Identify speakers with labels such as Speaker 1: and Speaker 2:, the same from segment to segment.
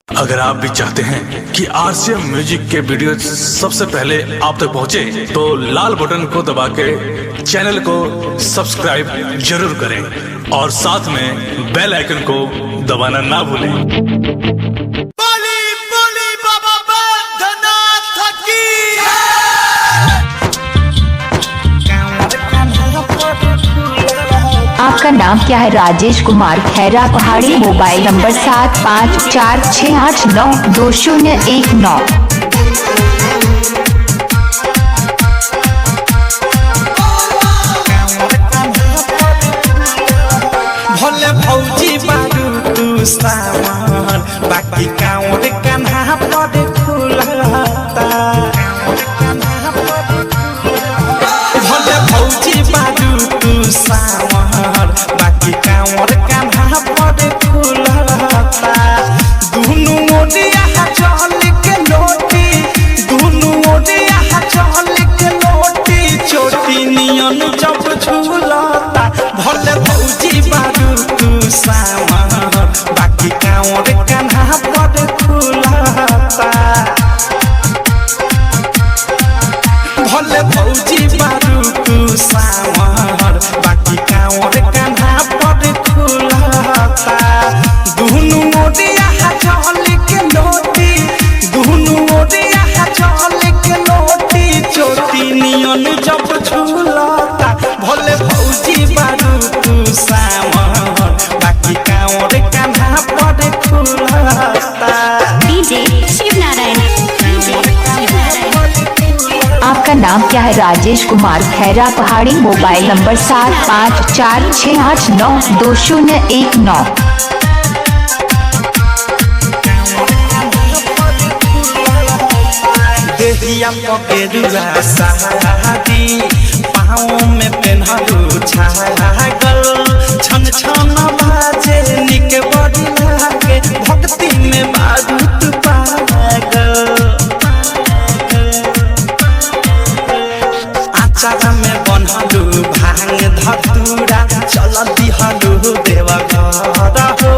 Speaker 1: अगर आप भी चाहते हैं कि आरसीएम म्यूजिक के वीडियो सबसे पहले आप तक पहुंचे, तो लाल बटन को दबा के चैनल को सब्सक्राइब जरूर करें और साथ में बेल आइकन को दबाना ना भूलें।
Speaker 2: बोली बोली बाबा बैद्यनाथ की।
Speaker 3: आपका नाम क्या है? राजेश कुमार खैरा पहाड़ी। Mobile number 7546892019।
Speaker 2: भोले भौजी बारू तू सामान, बाकी कांवर कान्हा पर खुलता। भोले भौजी बारू तू सामान, बाकी कांवर कान्हा पर खुलता। दुनु ओडिया चल के लोटी, दुनु ओडिया चल के लोटी, चोटी नियन जब झूलता। भोले भौजी बारू तू सामान, बाकी कांवर कान्हा पर खुलता। भोले भौजी बारू तू सामान, बाकी कांवर कान्हा पर खुलता। दुनु ओडिया चल के लोटी, दुनु ओडिया चल के लोटी, चोटी नियन जब झूलता। भोले भौजी बारू तू सामान, बाकी कांवर कान्हा पर खुलता।
Speaker 3: डीजे शिव नारायण। आपका नाम क्या है? राजेश कुमार खैरा पहाड़ी। Mobile number 7546892019।
Speaker 2: देहिया पकेरुआ साड़ी, पाँव में पेन्हलू छागल, छन छन बाजे निक बड़ी लागे, भक्ति में बारूद पागल। आचार में बनहलू भांग धतूरा, चल दिहलू देवघर हो,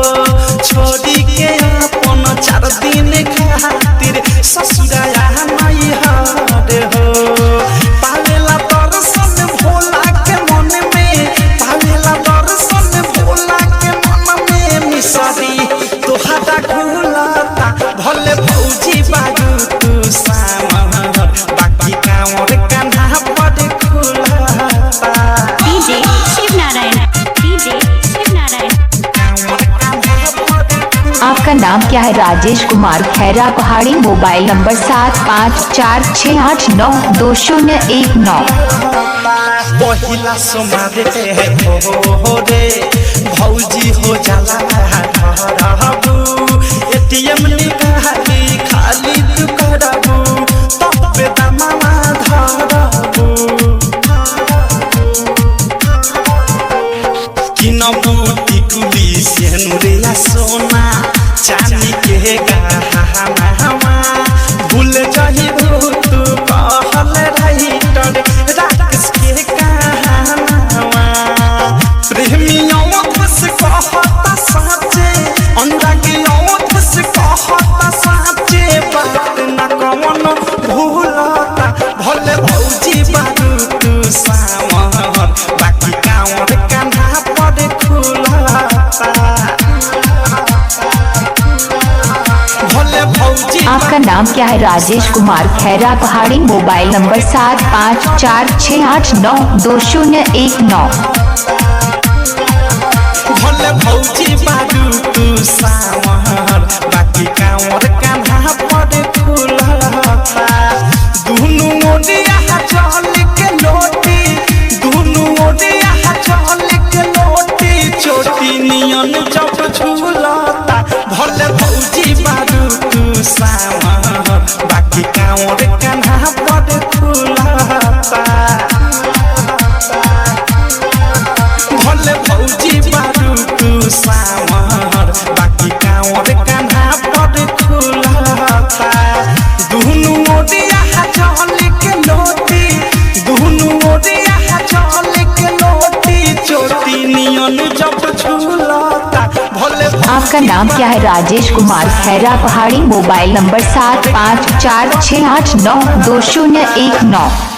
Speaker 2: छोड़ी के अपन 4 दिन खातिर ससुराया नैहर हो। पावेला दर्शन भोला के मन में, पावेला दर्शन भोला के मन में, मिसरी तोहरा घुलता। भोले भौजी बारू तू सामान, बाकी कांवर कान्हा पर खुलता।
Speaker 3: डीजे शिव नारायण। डीजे शिव नारायण। आपका नाम क्या है? राजेश कुमार खैरा पहाड़ी। Mobile number 7546892019।
Speaker 2: पहिला सोमारे हो रे भौजी हो जाला रहबू, एटीएम निकाली खाली तू करबू, तब दामवा धरबू। किनबू टिकुली सेनुरिया सोना, चांदी के गहना, भूल जहिबू तू कहल राइटर राकेश के कहानवा। प्रेमियों खुश कहता साचे, अनुरागियों खुश कहता साचे, बात न कौन भूलता। भोले भौजी बारू तू सामान, बाकी कांवर कान्हा पर खुलता। भोले भौजी।
Speaker 3: आपका नाम क्या है? राजेश कुमार खैरा पहाड़ी। Mobile number 7546892019।
Speaker 2: भोले भौजी बारू तू सामान, बाकी कांवर कान्हा पर खुलता। दुनु ओडिया चल के लोटी, दुनु ओडिया चल के लोटी, चोटी नियन जब झूलता। भोले भौजी बारू तू सामान, बाकी कांवर कान्हा पर खुलता। भोले भौजी बारू तू सामान,
Speaker 3: आपका नाम क्या है? राजेश कुमार खैरा पहाड़ी। Mobile number 7546892019।